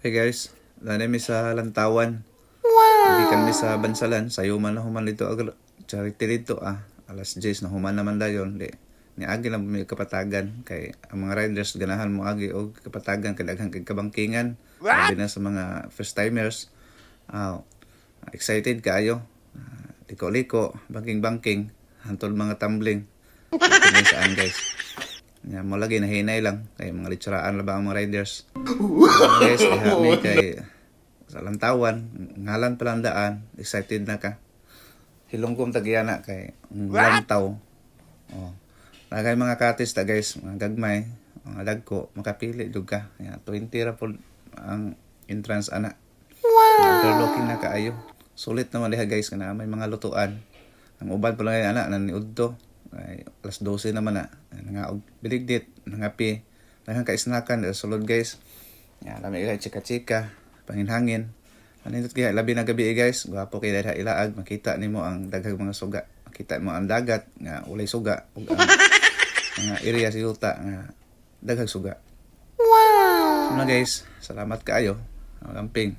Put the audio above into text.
Hey guys, dali mi sa Lantawan. Hindi kami sa Bansalan, sayo man na human dito charity dito Alas 10 na human naman dayon. Di ni agi lang may kapatagan kay ang mga riders ganahan mo agi og kapatagan kay daghan kay kabangkingan. Labi na sa mga first timers. Excited kaayo. Liko-liko, banking hantod mga tumbling. Kung saan guys. Nya mo lagi nahinay lang kay mga litsaraan la ba ang mga riders. Guys, kami kay sa Lantawan, ngalan pa lang daan, excited na ka. Hilongkom tagiyana kay lantaw. Lagay mga katis ta guys, mga gagmay, mga dagko, makapili jud ka. 20 ra pod ang entrance ana. Overlooking na kaayo. Sulit naman diha guys kana may mga lutuan. Ang uban pa lang ana naniudto. Ay alas 12 naman na. Nga og biligdit, nangapi. Daghang ka snackan sulod guys. Lami kay chika-chika, panginhangin. Anindot kaya labi na gabi guys, gwapo kay dahil ilaag, makita nimo ang daghang mga suga. Makita mo ang dagat nga walay suga ug ang mga area sa yuta nga daghang suga. Wow. So na guys, salamat kaayo. Ang lamping.